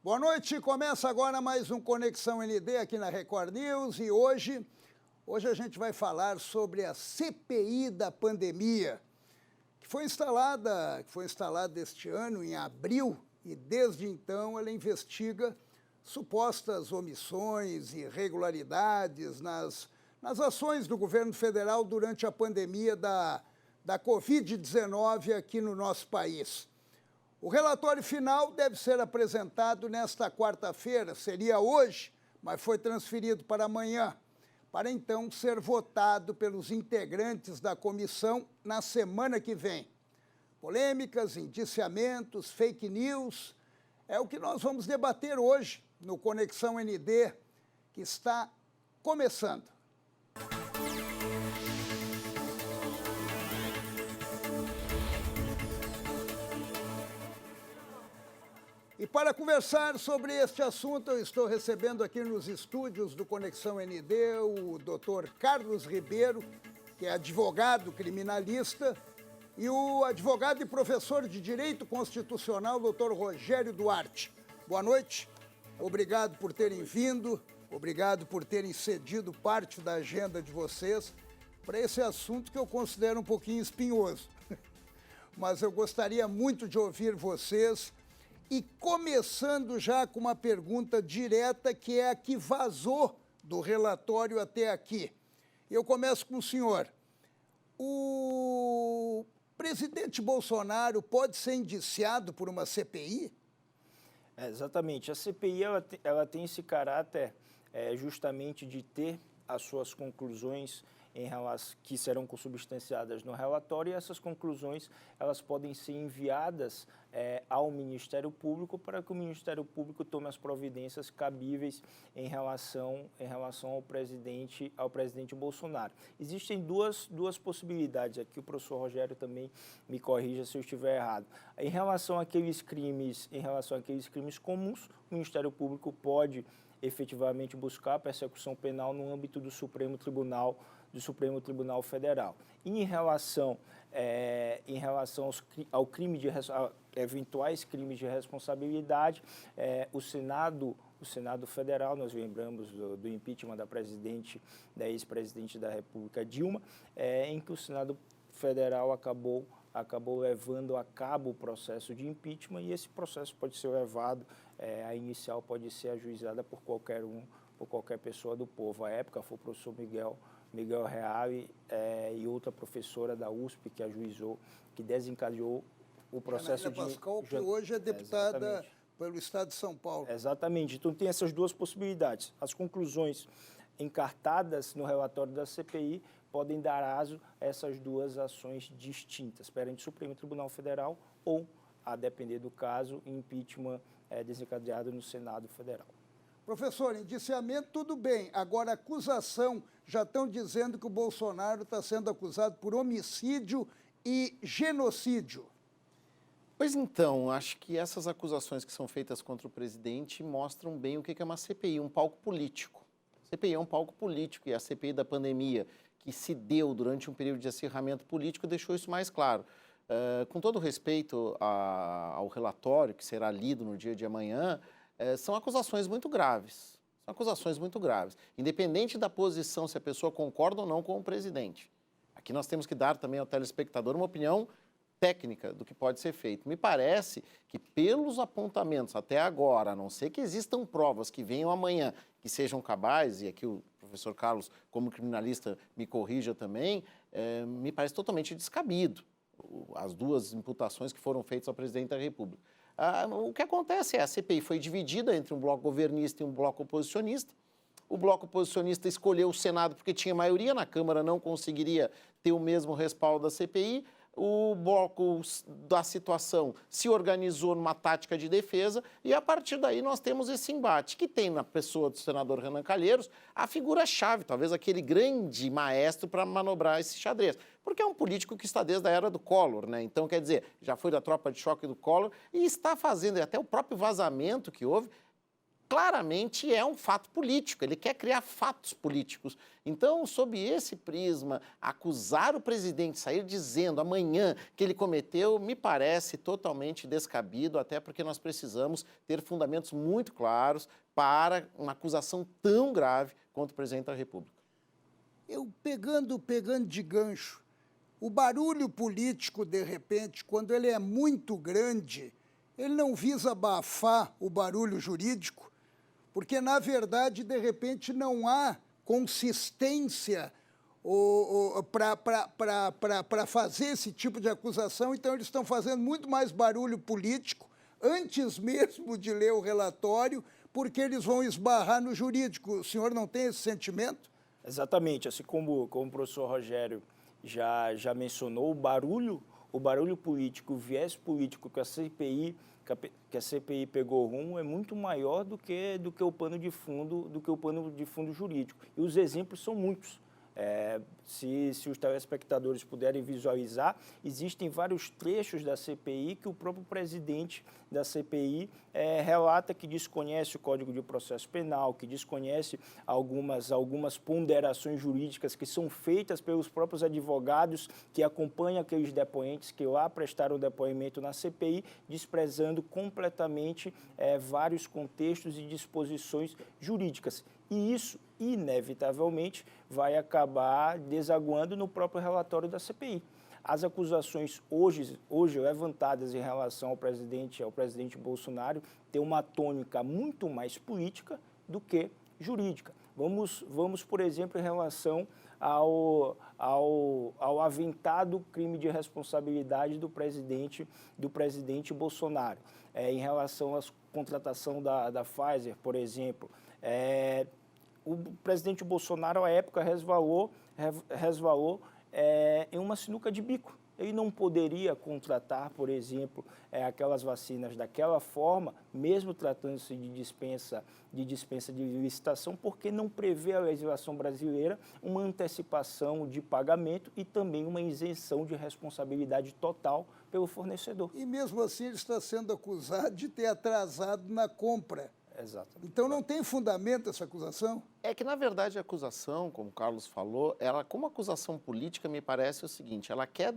Boa noite, começa agora mais um Conexão ND aqui na Record News e hoje a gente vai falar sobre a CPI da pandemia, que foi instalada este ano em abril e desde então ela investiga supostas omissões e irregularidades nas ações do governo federal durante a pandemia da Covid-19 aqui no nosso país. O relatório final deve ser apresentado nesta quarta-feira, seria hoje, mas foi transferido para amanhã, para então ser votado pelos integrantes da comissão na semana que vem. Polêmicas, indiciamentos, fake news, é o que nós vamos debater hoje no Conexão ND, que está começando. E para conversar sobre este assunto, eu estou recebendo aqui nos estúdios do Conexão ND o Dr. Carlos Ribeiro, que é advogado criminalista, e o advogado e professor de Direito Constitucional, Dr. Rogério Duarte. Boa noite, obrigado por terem vindo, obrigado por terem cedido parte da agenda de vocês para esse assunto que eu considero um pouquinho espinhoso. Mas eu gostaria muito de ouvir vocês. E começando já com uma pergunta direta, que é a que vazou do relatório até aqui. Eu começo com o senhor. O presidente Bolsonaro pode ser indiciado por uma CPI? Exatamente. A CPI ela tem esse caráter justamente de ter as suas conclusões que serão consubstanciadas no relatório, e essas conclusões elas podem ser enviadas ao Ministério Público para que o Ministério Público tome as providências cabíveis em relação ao presidente Bolsonaro. Existem duas possibilidades aqui, o professor Rogério também me corrija se eu estiver errado. Em relação àqueles crimes comuns, o Ministério Público pode efetivamente buscar a persecução penal no âmbito do Supremo Tribunal Federal. Em relação ao eventuais crimes de responsabilidade, o Senado Federal, nós lembramos do impeachment da ex-presidente da República Dilma, em que o Senado Federal acabou levando a cabo o processo de impeachment, e esse processo pode ser levado, a inicial pode ser ajuizada por qualquer pessoa do povo. À época foi o professor Miguel Reale e outra professora da USP que ajuizou, que desencadeou o processo de... Pascoal, que hoje é deputada pelo Estado de São Paulo. Exatamente. Então tem essas duas possibilidades. As conclusões encartadas no relatório da CPI podem dar aso a essas duas ações distintas, perante o Supremo Tribunal Federal ou, a depender do caso, impeachment desencadeado no Senado Federal. Professor, indiciamento tudo bem, agora acusação, já estão dizendo que o Bolsonaro está sendo acusado por homicídio e genocídio. Pois então, acho que essas acusações que são feitas contra o presidente mostram bem o que é uma CPI, um palco político. A CPI é um palco político, e a CPI da pandemia, que se deu durante um período de acirramento político, deixou isso mais claro. Com todo respeito ao relatório que será lido no dia de amanhã, são acusações muito graves. São acusações muito graves. Independente da posição, se a pessoa concorda ou não com o presidente. Aqui nós temos que dar também ao telespectador uma opinião técnica do que pode ser feito. Me parece que pelos apontamentos até agora, a não ser que existam provas que venham amanhã, que sejam cabais, e aqui o professor Carlos, como criminalista, me corrija também, me parece totalmente descabido as duas imputações que foram feitas ao presidente da República. O que acontece é a CPI foi dividida entre um bloco governista e um bloco oposicionista. O bloco oposicionista escolheu o Senado porque tinha maioria, na Câmara não conseguiria ter o mesmo respaldo da CPI. O bloco da situação se organizou numa tática de defesa e, a partir daí, nós temos esse embate, que tem na pessoa do senador Renan Calheiros a figura-chave, talvez aquele grande maestro para manobrar esse xadrez, porque é um político que está desde a era do Collor, né? Então, quer dizer, já foi da tropa de choque do Collor e está fazendo, e até o próprio vazamento que houve, claramente é um fato político, ele quer criar fatos políticos. Então, sob esse prisma, acusar o presidente, sair dizendo amanhã que ele cometeu, me parece totalmente descabido, até porque nós precisamos ter fundamentos muito claros para uma acusação tão grave contra o presidente da República. Eu pegando de gancho, o barulho político, de repente, quando ele é muito grande, ele não visa abafar o barulho jurídico, porque, na verdade, de repente, não há consistência para fazer esse tipo de acusação, então eles estão fazendo muito mais barulho político antes mesmo de ler o relatório, porque eles vão esbarrar no jurídico. O senhor não tem esse sentimento? Exatamente, assim como o professor Rogério já mencionou, o barulho político, o viés político que a CPI pegou rumo é muito maior do que o pano de fundo jurídico. E os exemplos são muitos. Se os telespectadores puderem visualizar, existem vários trechos da CPI que o próprio presidente da CPI relata que desconhece o Código de Processo Penal, que desconhece algumas ponderações jurídicas que são feitas pelos próprios advogados que acompanham aqueles depoentes que lá prestaram depoimento na CPI, desprezando completamente vários contextos e disposições jurídicas. E isso, inevitavelmente, vai acabar desaguando no próprio relatório da CPI. As acusações hoje levantadas em relação ao presidente Bolsonaro têm uma tônica muito mais política do que jurídica. Vamos, por exemplo, em relação ao aventado crime de responsabilidade do presidente Bolsonaro. Em relação à contratação da Pfizer, por exemplo, o presidente Bolsonaro, à época, resvalou em uma sinuca de bico. Ele não poderia contratar, por exemplo, aquelas vacinas daquela forma, mesmo tratando-se de dispensa de licitação, porque não prevê a legislação brasileira uma antecipação de pagamento e também uma isenção de responsabilidade total pelo fornecedor. E mesmo assim ele está sendo acusado de ter atrasado na compra. Exatamente. Então não tem fundamento essa acusação? É que, na verdade, a acusação, como o Carlos falou, ela, como acusação política, me parece o seguinte, ela quer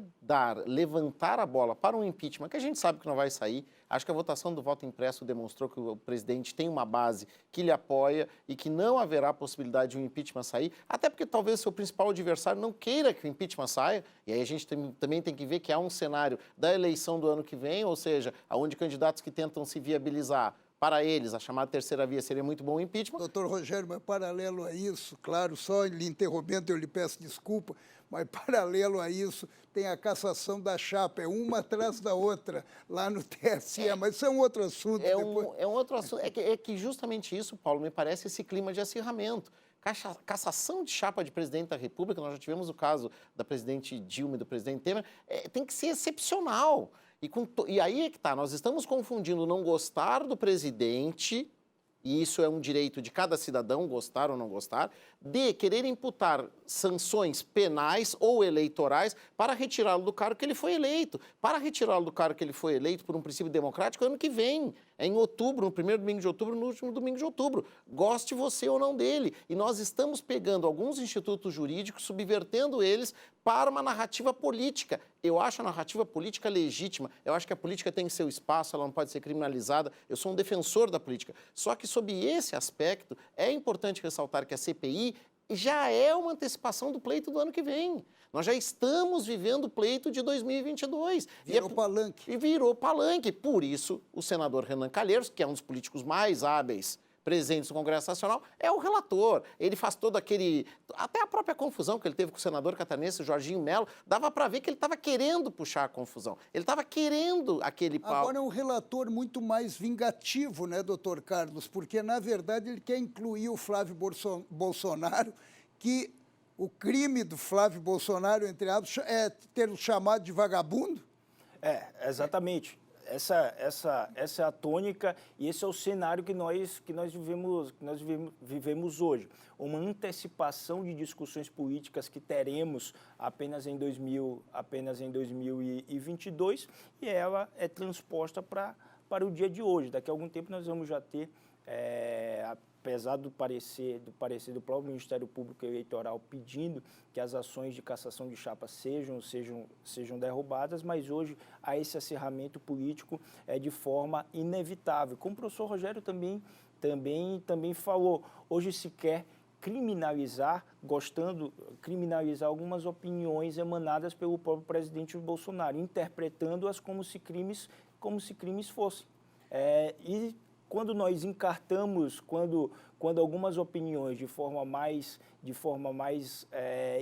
levantar a bola para um impeachment, que a gente sabe que não vai sair. Acho que a votação do voto impresso demonstrou que o presidente tem uma base que lhe apoia e que não haverá possibilidade de um impeachment sair, até porque talvez seu principal adversário não queira que o impeachment saia, e aí a gente também tem que ver que há um cenário da eleição do ano que vem, ou seja, onde candidatos que tentam se viabilizar para eles, a chamada terceira via seria muito bom o impeachment. Doutor Rogério, mas paralelo a isso, claro, só lhe interrompendo, eu lhe peço desculpa, mas paralelo a isso tem a cassação da chapa, é uma atrás da outra, lá no TSE, mas isso é um outro assunto. É um outro assunto, é que justamente isso, Paulo, me parece esse clima de acirramento. Cassação de chapa de presidente da República, nós já tivemos o caso da presidente Dilma e do presidente Temer, tem que ser excepcional. E aí é que tá, nós estamos confundindo não gostar do presidente, e isso é um direito de cada cidadão, gostar ou não gostar, de querer imputar sanções penais ou eleitorais para retirá-lo do cargo que ele foi eleito. Para retirá-lo do cargo que ele foi eleito por um princípio democrático, ano que vem, em outubro, no primeiro domingo de outubro, no último domingo de outubro. Goste você ou não dele. E nós estamos pegando alguns institutos jurídicos, subvertendo eles para uma narrativa política. Eu acho a narrativa política legítima. Eu acho que a política tem seu espaço, ela não pode ser criminalizada. Eu sou um defensor da política. Só que, sob esse aspecto, é importante ressaltar que a CPI já é uma antecipação do pleito do ano que vem. Nós já estamos vivendo o pleito de 2022. Virou palanque. E virou palanque. Por isso, o senador Renan Calheiros, que é um dos políticos mais hábeis presentes no Congresso Nacional, é o relator. Ele faz todo aquele... Até a própria confusão que ele teve com o senador catarinense, Jorginho Melo, dava para ver que ele estava querendo puxar a confusão. Ele estava querendo aquele pau. Agora é um relator muito mais vingativo, né, doutor Carlos? Porque, na verdade, ele quer incluir o Flávio Bolsonaro, que o crime do Flávio Bolsonaro, entre aspas, é ter o chamado de vagabundo? Exatamente. Essa é a tônica e esse é o cenário que nós vivemos hoje. Uma antecipação de discussões políticas que teremos apenas em 2022 e ela é transposta para o dia de hoje. Daqui a algum tempo nós vamos já ter apesar do parecer do próprio Ministério Público Eleitoral pedindo que as ações de cassação de chapa sejam derrubadas, mas hoje há esse acirramento político de forma inevitável. Como o professor Rogério também falou, hoje se quer criminalizar algumas opiniões emanadas pelo próprio presidente Bolsonaro, interpretando-as como se crimes fossem. E quando nós encartamos, quando algumas opiniões de forma mais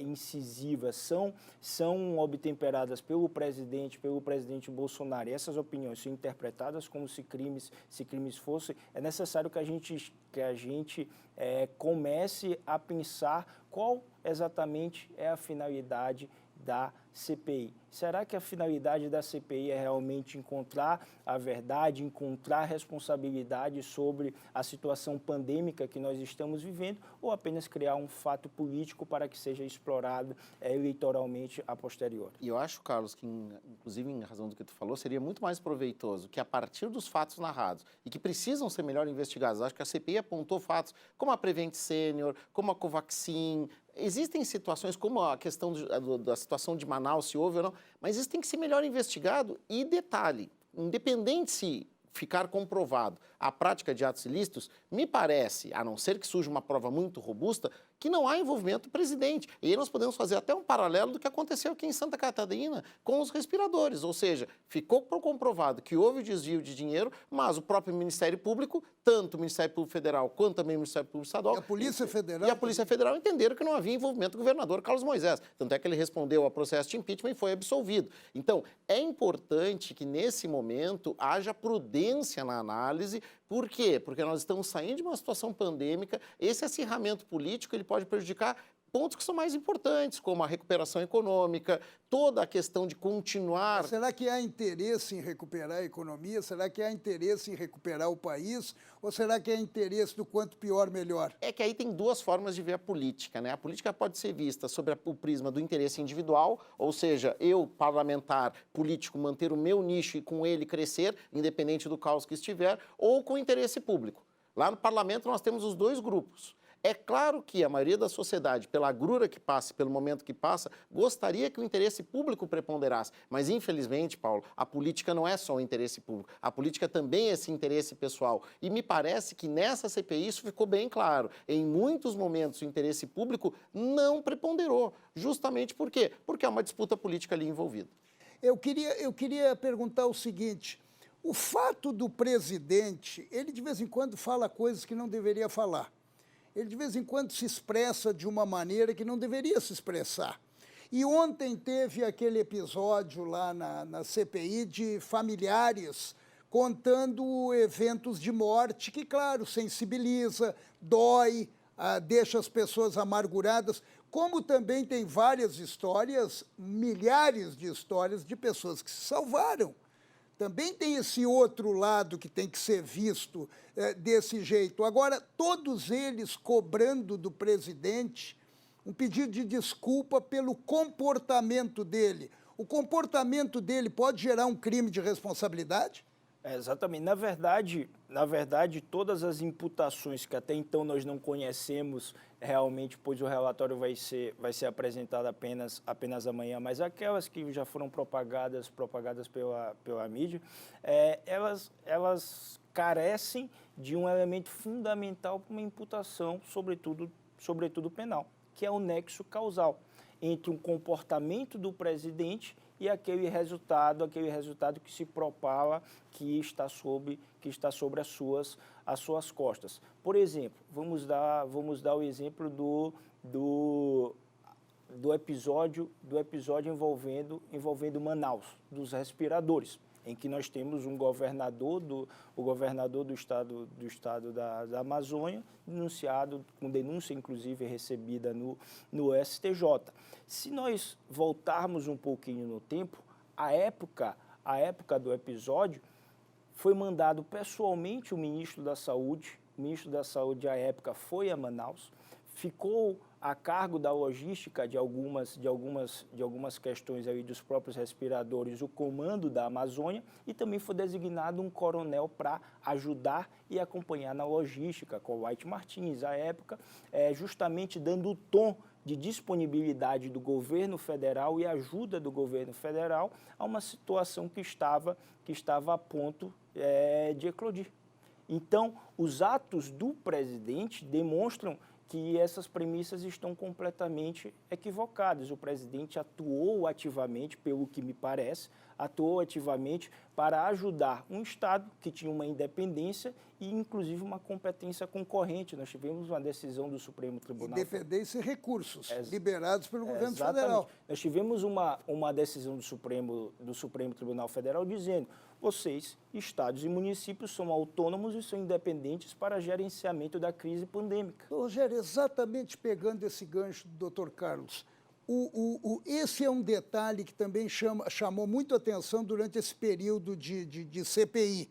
incisiva são obtemperadas pelo presidente Bolsonaro, e essas opiniões são interpretadas como se crimes fossem, é necessário que a gente comece a pensar qual exatamente é a finalidade da CPI. Será que a finalidade da CPI é realmente encontrar a verdade, encontrar a responsabilidade sobre a situação pandêmica que nós estamos vivendo, ou apenas criar um fato político para que seja explorado eleitoralmente a posteriori? E eu acho, Carlos, que inclusive em razão do que tu falou, seria muito mais proveitoso que a partir dos fatos narrados e que precisam ser melhor investigados, acho que a CPI apontou fatos como a Prevent Senior, como a Covaxin. Existem situações como a questão da situação de Manaus, se houve ou não, mas isso tem que ser melhor investigado. E detalhe, independente se ficar comprovado a prática de atos ilícitos, me parece, a não ser que surja uma prova muito robusta, que não há envolvimento do presidente. E aí nós podemos fazer até um paralelo do que aconteceu aqui em Santa Catarina com os respiradores. Ou seja, ficou comprovado que houve desvio de dinheiro, mas o próprio Ministério Público, tanto o Ministério Público Federal quanto também o Ministério Público Estadual... E a Polícia Federal... E a Polícia Federal entenderam que não havia envolvimento do governador Carlos Moisés. Tanto é que ele respondeu ao processo de impeachment e foi absolvido. Então, é importante que nesse momento haja prudência na análise. Por quê? Porque nós estamos saindo de uma situação pandêmica, esse acirramento político ele pode prejudicar pontos que são mais importantes, como a recuperação econômica, toda a questão de continuar... Será que há interesse em recuperar a economia? Será que há interesse em recuperar o país? Ou será que há interesse do quanto pior, melhor? É que aí tem duas formas de ver a política, né? A política pode ser vista sobre o prisma do interesse individual, ou seja, eu, parlamentar, político, manter o meu nicho e com ele crescer, independente do caos que estiver, ou com o interesse público. Lá no parlamento nós temos os dois grupos. É claro que a maioria da sociedade, pela agrura que passa, pelo momento que passa, gostaria que o interesse público preponderasse. Mas, infelizmente, Paulo, a política não é só o interesse público. A política também é esse interesse pessoal. E me parece que nessa CPI isso ficou bem claro. Em muitos momentos o interesse público não preponderou. Justamente por quê? Porque há uma disputa política ali envolvida. Eu queria perguntar o seguinte: o fato do presidente, ele de vez em quando fala coisas que não deveria falar. Ele de vez em quando se expressa de uma maneira que não deveria se expressar. E ontem teve aquele episódio lá na CPI de familiares contando eventos de morte que, claro, sensibiliza, dói, deixa as pessoas amarguradas, como também tem várias histórias, milhares de histórias de pessoas que se salvaram. Também tem esse outro lado que tem que ser visto desse jeito. Agora, todos eles cobrando do presidente um pedido de desculpa pelo comportamento dele. O comportamento dele pode gerar um crime de responsabilidade? Exatamente. Na verdade, todas as imputações que até então nós não conhecemos realmente, pois o relatório vai ser apresentado apenas amanhã, mas aquelas que já foram propagadas pela mídia, elas carecem de um elemento fundamental para uma imputação, sobretudo penal, que é o nexo causal entre um comportamento do presidente e aquele resultado que se propala que está sobre as suas costas. Por exemplo, vamos dar o exemplo do episódio envolvendo Manaus, dos respiradores, em que nós temos o governador do estado da Amazônia, denunciado, com denúncia inclusive recebida no STJ. Se nós voltarmos um pouquinho no tempo, a época do episódio, foi mandado pessoalmente o ministro da Saúde à época foi a Manaus, ficou a cargo da logística de algumas questões aí dos próprios respiradores, o comando da Amazônia, e também foi designado um coronel para ajudar e acompanhar na logística, com o White Martins, à época, justamente dando o tom de disponibilidade do governo federal e ajuda do governo federal a uma situação que estava a ponto de eclodir. Então, os atos do presidente demonstram que essas premissas estão completamente equivocadas. O presidente atuou ativamente, pelo que me parece, para ajudar um Estado que tinha uma independência e, inclusive, uma competência concorrente. Nós tivemos uma decisão do Supremo Tribunal... Independência e recursos liberados pelo governo Exatamente. federal. Nós tivemos uma decisão do Supremo Tribunal Federal dizendo: vocês, estados e municípios, são autônomos e são independentes para gerenciamento da crise pandêmica. Rogério, exatamente pegando esse gancho do Dr. Carlos, esse é um detalhe que também chamou muito atenção durante esse período de CPI,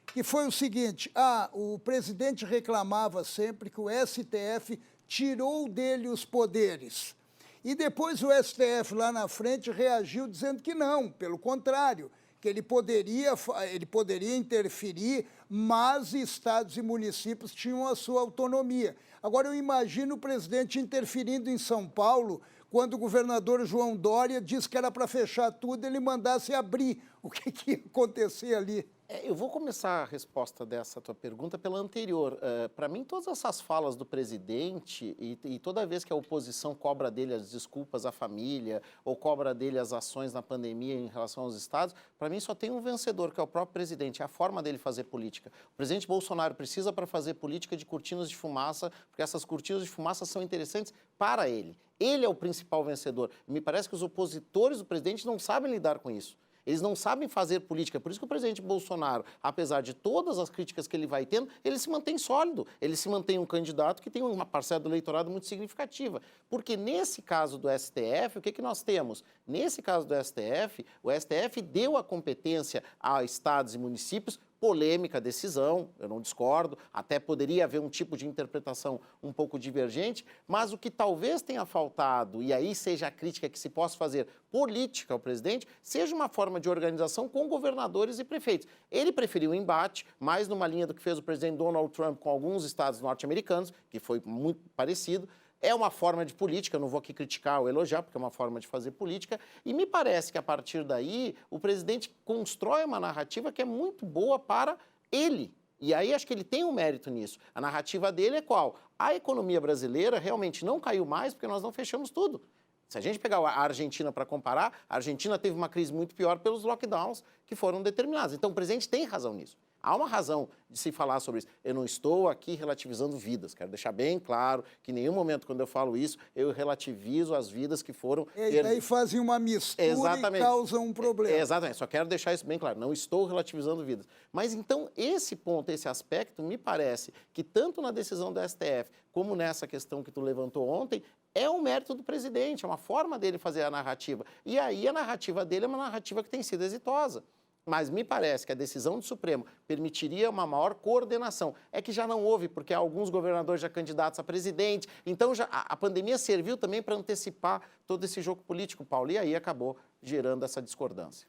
que foi o seguinte: o presidente reclamava sempre que o STF tirou dele os poderes. E depois o STF lá na frente reagiu dizendo que não, pelo contrário, que ele poderia interferir, mas estados e municípios tinham a sua autonomia. Agora, eu imagino o presidente interferindo em São Paulo, quando o governador João Dória disse que era para fechar tudo, ele mandasse abrir. O que ia acontecer ali? Eu vou começar a resposta dessa tua pergunta pela anterior. Para mim, todas essas falas do presidente e toda vez que a oposição cobra dele as desculpas à família ou cobra dele as ações na pandemia em relação aos estados, para mim só tem um vencedor, que é o próprio presidente, é a forma dele fazer política. O presidente Bolsonaro precisa, para fazer política, de cortinas de fumaça, porque essas cortinas de fumaça são interessantes para ele. Ele é o principal vencedor. Me parece que os opositores do presidente não sabem lidar com isso. Eles não sabem fazer política. Por isso que o presidente Bolsonaro, apesar de todas as críticas que ele vai tendo, ele se mantém sólido. Ele se mantém um candidato que tem uma parcela do eleitorado muito significativa. Porque nesse caso do STF, o que nós temos? Nesse caso do STF, o STF deu a competência a estados e municípios. Polêmica decisão, eu não discordo, até poderia haver um tipo de interpretação um pouco divergente, mas o que talvez tenha faltado, e aí seja a crítica que se possa fazer política ao presidente, seja uma forma de organização com governadores e prefeitos. Ele preferiu o embate, mais numa linha do que fez o presidente Donald Trump com alguns estados norte-americanos, que foi muito parecido. É uma forma de política, não vou aqui criticar ou elogiar, porque é uma forma de fazer política, e me parece que a partir daí o presidente constrói uma narrativa que é muito boa para ele. E aí acho que ele tem um mérito nisso. A narrativa dele é qual? A economia brasileira realmente não caiu mais porque nós não fechamos tudo. Se a gente pegar a Argentina para comparar, a Argentina teve uma crise muito pior pelos lockdowns que foram determinados. Então o presidente tem razão nisso. Há uma razão de se falar sobre isso. Eu não estou aqui relativizando vidas. Quero deixar bem claro que em nenhum momento, quando eu falo isso, eu relativizo as vidas que foram... E daí fazem uma mistura e causam um problema. Exatamente. Só quero deixar isso bem claro. Não estou relativizando vidas. Mas, então, esse ponto, esse aspecto, me parece que tanto na decisão do STF como nessa questão que tu levantou ontem, é um mérito do presidente, é uma forma dele fazer a narrativa. E aí a narrativa dele é uma narrativa que tem sido exitosa. Mas me parece que a decisão do Supremo permitiria uma maior coordenação. É que já não houve, porque há alguns governadores já candidatos a presidente. Então, a pandemia serviu também para antecipar todo esse jogo político, Paulo. E aí acabou gerando essa discordância.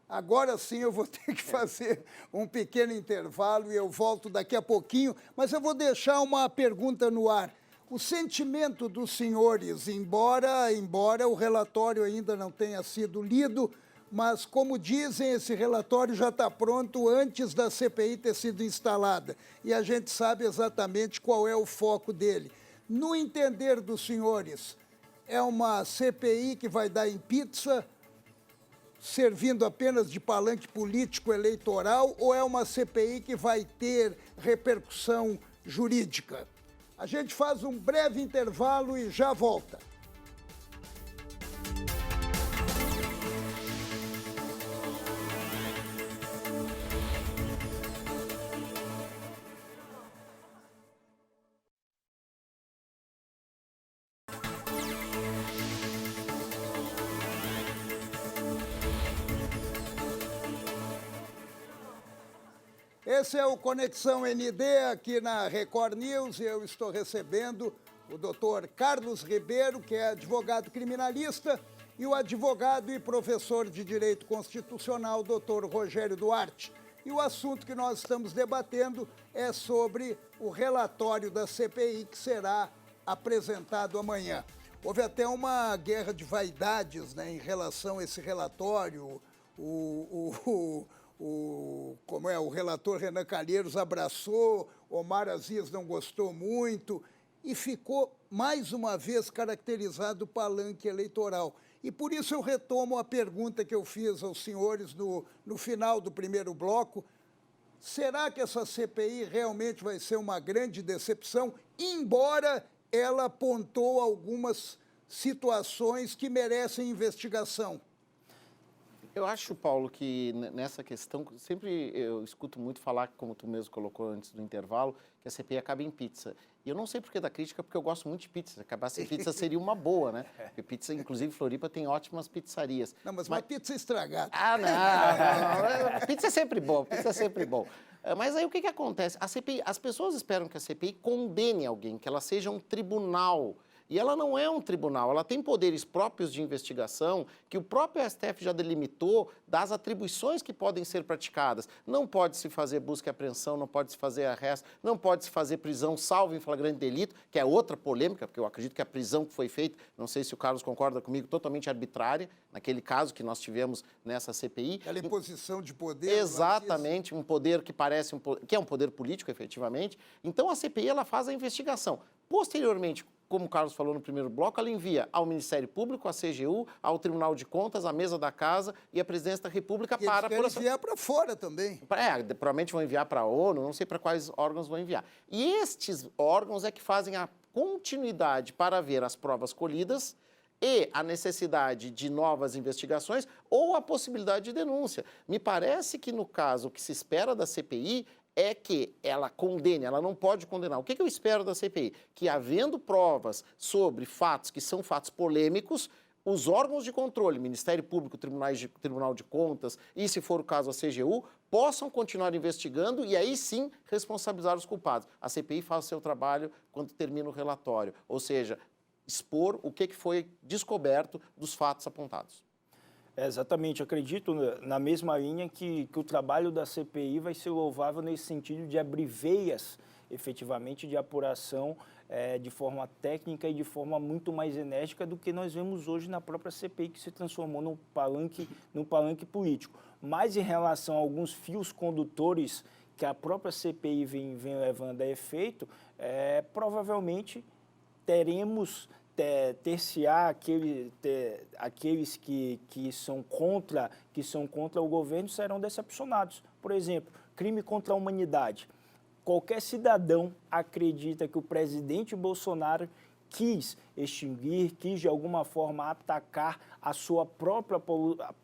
Agora sim eu vou ter que fazer um pequeno intervalo e eu volto daqui a pouquinho. Mas eu vou deixar uma pergunta no ar. O sentimento dos senhores, embora o relatório ainda não tenha sido lido, mas, como dizem, esse relatório já está pronto antes da CPI ter sido instalada. E a gente sabe exatamente qual é o foco dele. No entender dos senhores, é uma CPI que vai dar em pizza, servindo apenas de palanque político eleitoral, ou é uma CPI que vai ter repercussão jurídica? A gente faz um breve intervalo e já volta. Esse é o Conexão ND aqui na Record News e eu estou recebendo o doutor Carlos Ribeiro, que é advogado criminalista, e o advogado e professor de Direito Constitucional, doutor Rogério Duarte. E o assunto que nós estamos debatendo é sobre o relatório da CPI que será apresentado amanhã. Houve até uma guerra de vaidades, né, em relação a esse relatório. O relator Renan Calheiros abraçou, Omar Aziz não gostou muito, e ficou, mais uma vez, caracterizado o palanque eleitoral. E por isso eu retomo a pergunta que eu fiz aos senhores no final do primeiro bloco. Será que essa CPI realmente vai ser uma grande decepção, embora ela apontou algumas situações que merecem investigação? Eu acho, Paulo, que nessa questão, sempre eu escuto muito falar, como tu mesmo colocou antes do intervalo, que a CPI acaba em pizza. E eu não sei por que da crítica, porque eu gosto muito de pizza. Se acabasse em pizza seria uma boa, né? Porque pizza, inclusive, Floripa tem ótimas pizzarias. Não, mas uma pizza estragada. Ah, não. Pizza é sempre bom, pizza é sempre bom. Mas aí o que acontece? A CPI, as pessoas esperam que a CPI condene alguém, que ela seja um tribunal. E ela não é um tribunal, ela tem poderes próprios de investigação que o próprio STF já delimitou das atribuições que podem ser praticadas. Não pode se fazer busca e apreensão, não pode se fazer arresto, não pode se fazer prisão salvo em flagrante delito, que é outra polêmica, porque eu acredito que a prisão que foi feita, não sei se o Carlos concorda comigo, totalmente arbitrária, naquele caso que nós tivemos nessa CPI. Aquela imposição de poder. Exatamente, um poder que parece que é um poder político, efetivamente. Então a CPI ela faz a investigação. Posteriormente, como o Carlos falou no primeiro bloco, ela envia ao Ministério Público, à CGU, ao Tribunal de Contas, à Mesa da Casa e à Presidência da República para... Eles querem enviar para fora também. Provavelmente vão enviar para a ONU, não sei para quais órgãos vão enviar. E estes órgãos é que fazem a continuidade para ver as provas colhidas e a necessidade de novas investigações ou a possibilidade de denúncia. Me parece que, no caso, o que se espera da CPI é que ela condene, ela não pode condenar. O que eu espero da CPI? Que, havendo provas sobre fatos que são fatos polêmicos, os órgãos de controle, Ministério Público, Tribunal de Contas e, se for o caso, a CGU, possam continuar investigando e aí sim responsabilizar os culpados. A CPI faz o seu trabalho quando termina o relatório, ou seja, expor o que foi descoberto dos fatos apontados. Exatamente, acredito na mesma linha que o trabalho da CPI vai ser louvável nesse sentido de abrir veias, efetivamente, de apuração de forma técnica e de forma muito mais enérgica do que nós vemos hoje na própria CPI, que se transformou num palanque político. Mas em relação a alguns fios condutores que a própria CPI vem levando a efeito, provavelmente teremos... ter-se-á aqueles que são contra o governo serão decepcionados. Por exemplo, crime contra a humanidade. Qualquer cidadão acredita que o presidente Bolsonaro quis extinguir, quis de alguma forma atacar a sua própria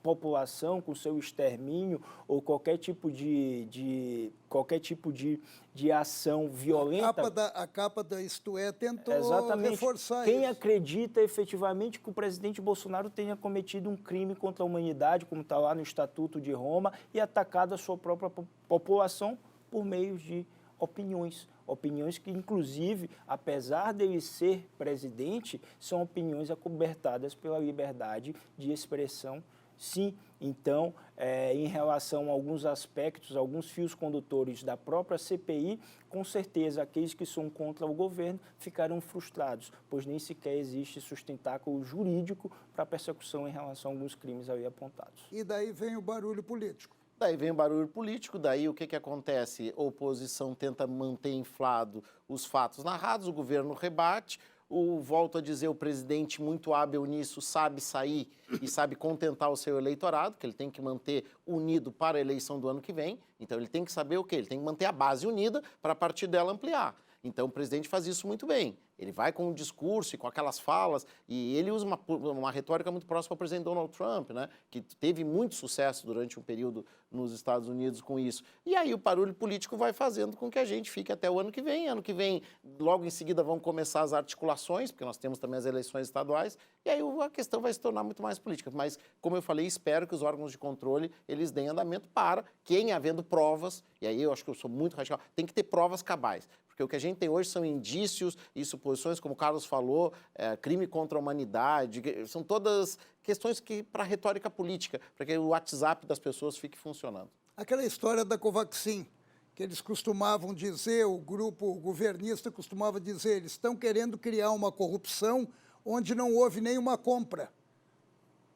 população com seu extermínio ou qualquer tipo de ação violenta. A capa da Isto É tentou reforçar Quem isso. acredita efetivamente que o presidente Bolsonaro tenha cometido um crime contra a humanidade, como está lá no Estatuto de Roma, e atacado a sua própria população por meio de opiniões que, inclusive, apesar dele ser presidente, são opiniões acobertadas pela liberdade de expressão, sim. Então, em relação a alguns aspectos, alguns fios condutores da própria CPI, com certeza aqueles que são contra o governo ficarão frustrados, pois nem sequer existe sustentáculo jurídico para persecução em relação a alguns crimes ali apontados. E daí vem o barulho político. Daí vem o barulho político, daí o que acontece? A oposição tenta manter inflado os fatos narrados, o governo rebate, volto a dizer, o presidente muito hábil nisso sabe sair e sabe contentar o seu eleitorado, que ele tem que manter unido para a eleição do ano que vem, então ele tem que saber o quê? Ele tem que manter a base unida para a partir dela ampliar. Então o presidente faz isso muito bem. Ele vai com um discurso e com aquelas falas, e ele usa uma retórica muito próxima ao presidente Donald Trump, né, que teve muito sucesso durante um período nos Estados Unidos com isso. E aí o barulho político vai fazendo com que a gente fique até o ano que vem. Ano que vem, logo em seguida, vão começar as articulações, porque nós temos também as eleições estaduais, e aí a questão vai se tornar muito mais política. Mas, como eu falei, espero que os órgãos de controle, eles deem andamento para quem, havendo provas, e aí eu acho que eu sou muito radical, tem que ter provas cabais. Porque o que a gente tem hoje são indícios e suposições posições, como o Carlos falou, crime contra a humanidade, são todas questões que para a retórica política, para que o WhatsApp das pessoas fique funcionando. Aquela história da Covaxin, que eles costumavam dizer, o grupo governista costumava dizer, eles estão querendo criar uma corrupção onde não houve nenhuma compra.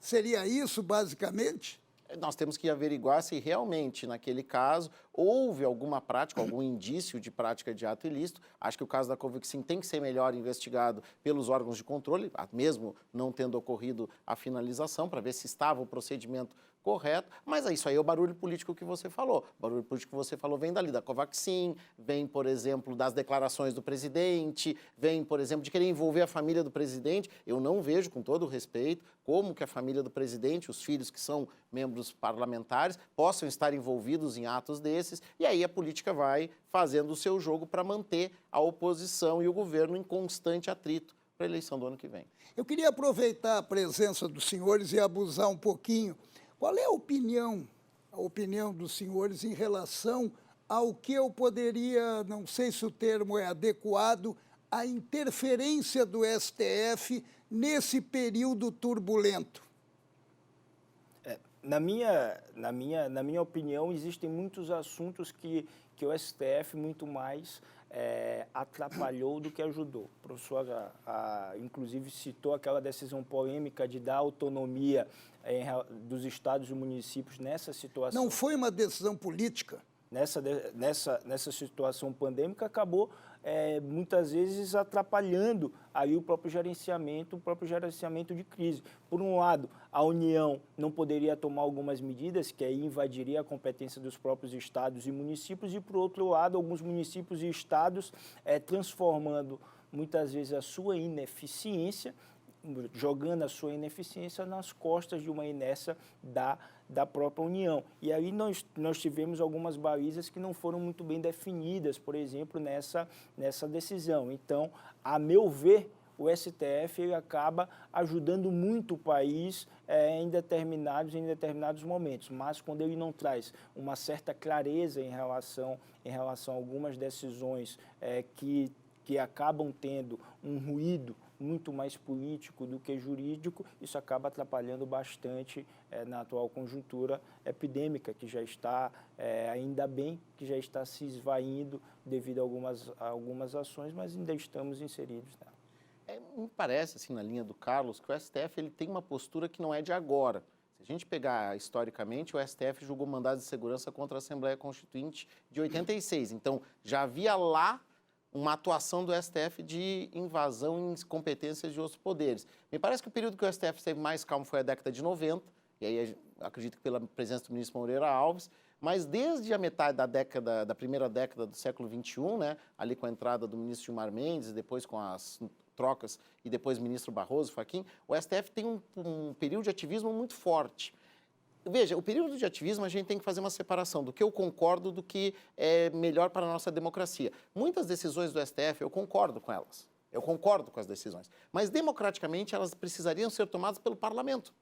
Seria isso, basicamente? Nós temos que averiguar se realmente, naquele caso, houve alguma prática, algum indício de prática de ato ilícito. Acho que o caso da Covaxin tem que ser melhor investigado pelos órgãos de controle, mesmo não tendo ocorrido a finalização, para ver se estava o procedimento correto, mas isso aí é o barulho político que você falou. O barulho político que você falou vem dali, da Covaxin, vem, por exemplo, das declarações do presidente, vem, por exemplo, de querer envolver a família do presidente. Eu não vejo, com todo o respeito, como que a família do presidente, os filhos que são membros parlamentares, possam estar envolvidos em atos desses, e aí a política vai fazendo o seu jogo para manter a oposição e o governo em constante atrito para a eleição do ano que vem. Eu queria aproveitar a presença dos senhores e abusar um pouquinho. Qual é a opinião dos senhores em relação ao que eu poderia, não sei se o termo é adequado, a interferência do STF nesse período turbulento? Na minha opinião, existem muitos assuntos que o STF muito mais atrapalhou do que ajudou. O professor, inclusive, citou aquela decisão polêmica de dar autonomia dos estados e municípios nessa situação. Não foi uma decisão política? Nessa situação pandêmica, acabou muitas vezes atrapalhando aí o próprio gerenciamento de crise. Por um lado, a União não poderia tomar algumas medidas que aí invadiria a competência dos próprios estados e municípios, e, por outro lado, alguns municípios e estados transformando muitas vezes a sua ineficiência, jogando a sua ineficiência nas costas de uma inércia da própria União. E aí nós tivemos algumas balizas que não foram muito bem definidas, por exemplo, nessa decisão. Então, a meu ver, o STF ele acaba ajudando muito o país em determinados momentos, mas quando ele não traz uma certa clareza em relação a algumas decisões que acabam tendo um ruído muito mais político do que jurídico, isso acaba atrapalhando bastante na atual conjuntura epidêmica, que já está, ainda bem, que já está se esvaindo devido a algumas ações, mas ainda estamos inseridos nela. Me parece, assim, na linha do Carlos, que o STF ele tem uma postura que não é de agora. Se a gente pegar historicamente, o STF julgou mandado de segurança contra a Assembleia Constituinte de 86. Então, já havia lá uma atuação do STF de invasão em competências de outros poderes. Me parece que o período que o STF esteve mais calmo foi a década de 90, e aí acredito que pela presença do ministro Moreira Alves, mas desde a metade da primeira década do século XXI, né, ali com a entrada do ministro Gilmar Mendes, depois com as trocas, e depois ministro Barroso, Fachin, o STF tem um período de ativismo muito forte. Veja, o período de ativismo a gente tem que fazer uma separação do que eu concordo do que é melhor para a nossa democracia. Muitas decisões do STF eu concordo com elas, eu concordo com as decisões, mas democraticamente elas precisariam ser tomadas pelo parlamento.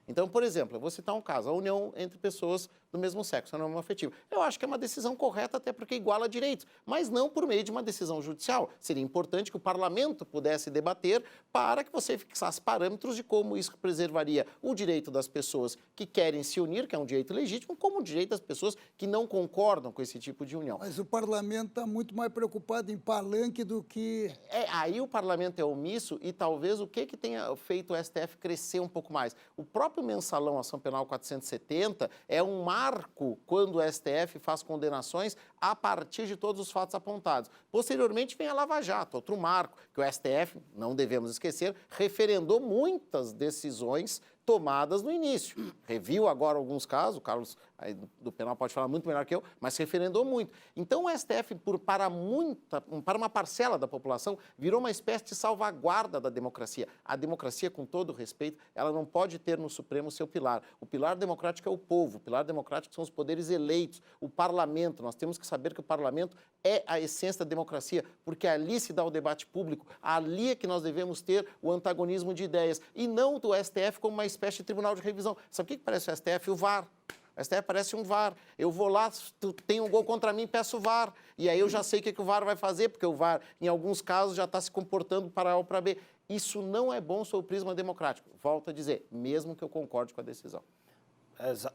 Então, por exemplo, eu vou citar um caso, a união entre pessoas do mesmo sexo, a união afetiva. Eu acho que é uma decisão correta até porque iguala direitos, mas não por meio de uma decisão judicial. Seria importante que o parlamento pudesse debater para que você fixasse parâmetros de como isso preservaria o direito das pessoas que querem se unir, que é um direito legítimo, como o direito das pessoas que não concordam com esse tipo de união. Mas o parlamento está muito mais preocupado em palanque do que... Aí o parlamento é omisso e talvez o que tenha feito o STF crescer um pouco mais. O próprio mensalão Ação Penal 470 é um marco quando o STF faz condenações a partir de todos os fatos apontados. Posteriormente vem a Lava Jato, outro marco, que o STF, não devemos esquecer, referendou muitas decisões tomadas no início. Reviu agora alguns casos, o Carlos aí do penal pode falar muito melhor que eu, mas referendou muito. Então o STF, para uma parcela da população, virou uma espécie de salvaguarda da democracia. A democracia, com todo respeito, ela não pode ter no Supremo o seu pilar. O pilar democrático é o povo, o pilar democrático são os poderes eleitos, o parlamento. Nós temos que saber que o parlamento é a essência da democracia, porque ali se dá o debate público, ali é que nós devemos ter o antagonismo de ideias, e não do STF como uma espécie de tribunal de revisão. Sabe o que parece o STF? O VAR. O STF parece um VAR. Eu vou lá, tu tem um gol contra mim, peço VAR. E aí eu já sei o que o VAR vai fazer, porque o VAR, em alguns casos, já está se comportando para A ou para B. Isso não é bom sob o prisma democrático. Volto a dizer, mesmo que eu concorde com a decisão.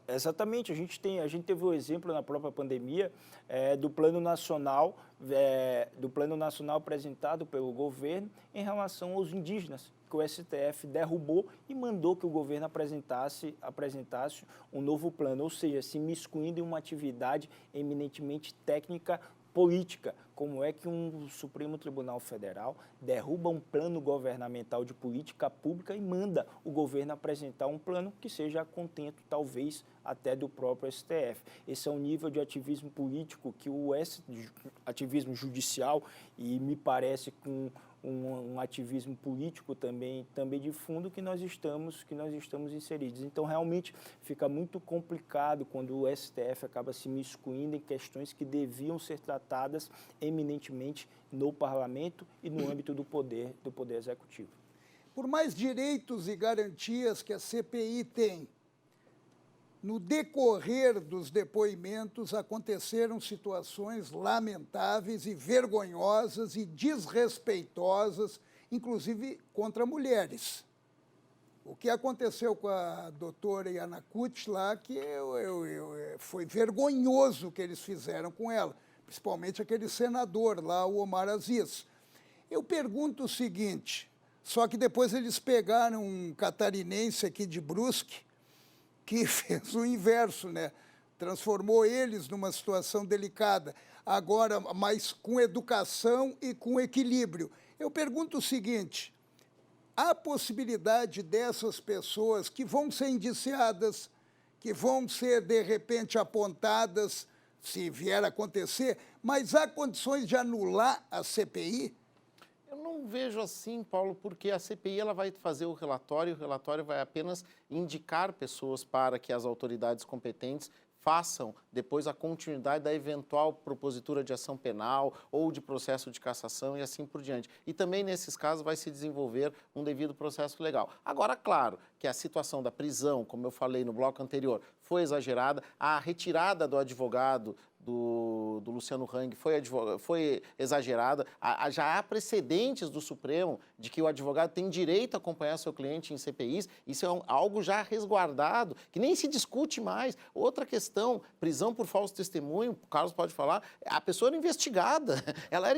Exatamente, a gente teve o exemplo na própria pandemia do plano nacional apresentado pelo governo em relação aos indígenas, que o STF derrubou e mandou que o governo apresentasse um novo plano, ou seja, se miscuindo em uma atividade eminentemente técnica política. Como é que um Supremo Tribunal Federal derruba um plano governamental de política pública e manda o governo apresentar um plano que seja a contento, talvez, até do próprio STF. Esse é um nível de ativismo político que ativismo judicial, e me parece com um ativismo político também de fundo que nós estamos inseridos. Então, realmente, fica muito complicado quando o STF acaba se miscuindo em questões que deviam ser tratadas eminentemente no parlamento e no âmbito do poder executivo. Por mais direitos e garantias que a CPI tem, no decorrer dos depoimentos aconteceram situações lamentáveis e vergonhosas e desrespeitosas, inclusive contra mulheres. O que aconteceu com a doutora Yanacocha lá, que foi vergonhoso o que eles fizeram com ela, principalmente aquele senador lá, o Omar Aziz. Eu pergunto o seguinte, só que depois eles pegaram um catarinense aqui de Brusque, que fez o inverso, né? Transformou eles numa situação delicada, agora, mas com educação e com equilíbrio. Eu pergunto o seguinte, há possibilidade dessas pessoas que vão ser indiciadas, que vão ser, de repente, apontadas, se vier a acontecer, mas há condições de anular a CPI? Eu não vejo assim, Paulo, porque a CPI ela vai fazer o relatório vai apenas indicar pessoas para que as autoridades competentes façam depois a continuidade da eventual propositura de ação penal ou de processo de cassação e assim por diante. E também, nesses casos, vai se desenvolver um devido processo legal. Agora, claro que a situação da prisão, como eu falei no bloco anterior, foi exagerada, a retirada do advogado do Luciano Hang foi exagerada. Já há precedentes do Supremo de que o advogado tem direito a acompanhar seu cliente em CPIs. Isso é algo já resguardado, que nem se discute mais. Outra questão, prisão por falso testemunho, o Carlos pode falar, a pessoa era investigada. Ela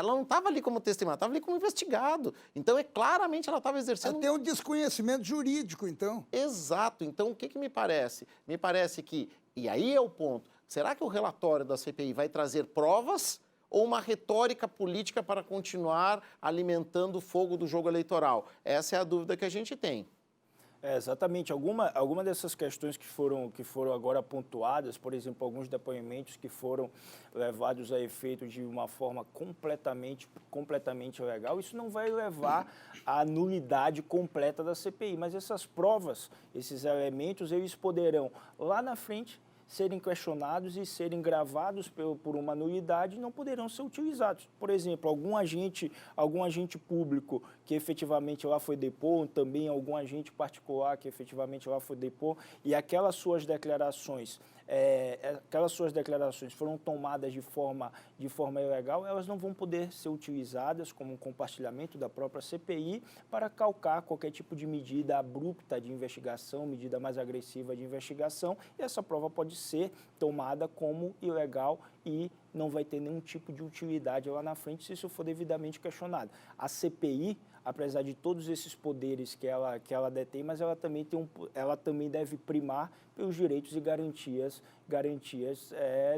não estava ali como testemunha, estava ali como investigado. Então, claramente ela estava exercendo... Até um desconhecimento jurídico, então. Exato. Então, o que me parece? Me parece que, e aí é o ponto, será que o relatório da CPI vai trazer provas ou uma retórica política para continuar alimentando o fogo do jogo eleitoral? Essa é a dúvida que a gente tem. Exatamente. Alguma dessas questões que foram agora pontuadas, por exemplo, alguns depoimentos que foram levados a efeito de uma forma completamente ilegal, isso não vai levar à nulidade completa da CPI, mas essas provas, esses elementos, eles poderão, lá na frente, serem questionados e serem gravados por uma nulidade e não poderão ser utilizados. Por exemplo, algum agente público que efetivamente lá foi depor, também algum agente particular que efetivamente lá foi depor, e aquelas suas declarações foram tomadas de forma ilegal, elas não vão poder ser utilizadas como um compartilhamento da própria CPI para calcar qualquer tipo de medida abrupta de investigação, medida mais agressiva de investigação, e essa prova pode ser tomada como ilegal e não vai ter nenhum tipo de utilidade lá na frente se isso for devidamente questionado. A CPI, apesar de todos esses poderes que ela detém, mas ela também deve primar pelos direitos e garantias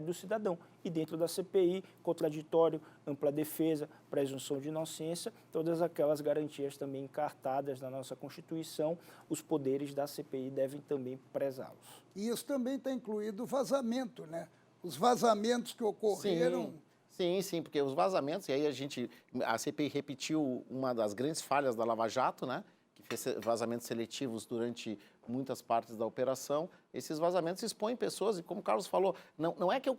do cidadão. E dentro da CPI, contraditório, ampla defesa, presunção de inocência, todas aquelas garantias também encartadas na nossa Constituição, os poderes da CPI devem também prezá-los. E isso também está incluído o vazamento, né? Os vazamentos que ocorreram... Sim, porque os vazamentos, e aí a CPI repetiu uma das grandes falhas da Lava Jato, né? Que vazamentos seletivos durante muitas partes da operação. Esses vazamentos expõem pessoas e, como o Carlos falou, não é quem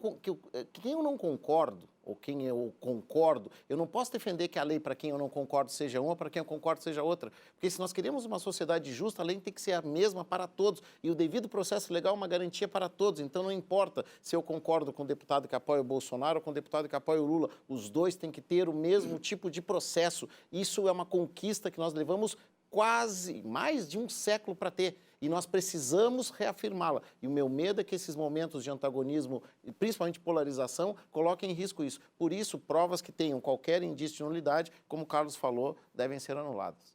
eu não concordo ou quem eu concordo, eu não posso defender que a lei para quem eu não concordo seja uma, para quem eu concordo seja outra. Porque se nós queremos uma sociedade justa, a lei tem que ser a mesma para todos. E o devido processo legal é uma garantia para todos. Então não importa se eu concordo com o deputado que apoia o Bolsonaro ou com o deputado que apoia o Lula. Os dois têm que ter o mesmo tipo de processo. Isso é uma conquista que nós levamos quase mais de um século para ter. E nós precisamos reafirmá-la. E o meu medo é que esses momentos de antagonismo, principalmente polarização, coloquem em risco isso. Por isso, provas que tenham qualquer indício de nulidade, como o Carlos falou, devem ser anuladas.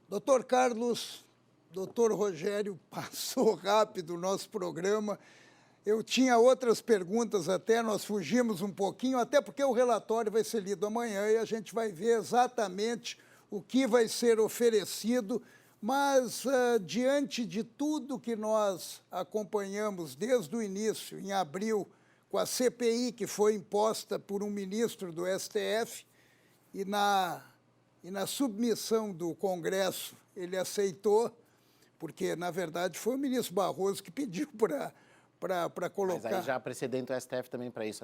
Doutor Carlos, doutor Rogério, passou rápido o nosso programa. Eu tinha outras perguntas até, nós fugimos um pouquinho, até porque o relatório vai ser lido amanhã e a gente vai ver exatamente o que vai ser oferecido. Mas, diante de tudo que nós acompanhamos desde o início, em abril, com a CPI que foi imposta por um ministro do STF, e na submissão do Congresso ele aceitou, porque, na verdade, foi o ministro Barroso que pediu para colocar... Mas aí já há precedente do STF também para isso.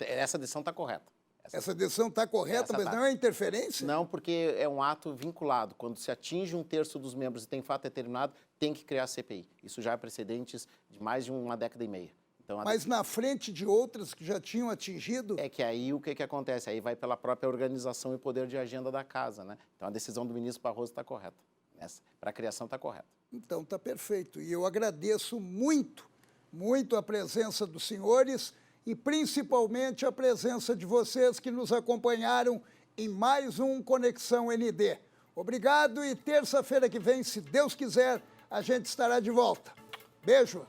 Essa decisão está correta. Essa decisão está correta, mas não é interferência? Não, porque é um ato vinculado. Quando se atinge 1/3 dos membros e tem fato determinado, tem que criar a CPI. Isso já há precedentes de mais de uma década e meia. Então, mas na frente de outras que já tinham atingido... É que aí o que acontece? Aí vai pela própria organização e poder de agenda da casa, né? Então a decisão do ministro Barroso está correta. Para a criação está correta. Então está perfeito. E eu agradeço muito, muito a presença dos senhores e principalmente a presença de vocês que nos acompanharam em mais um Conexão ND. Obrigado e terça-feira que vem, se Deus quiser, a gente estará de volta. Beijo!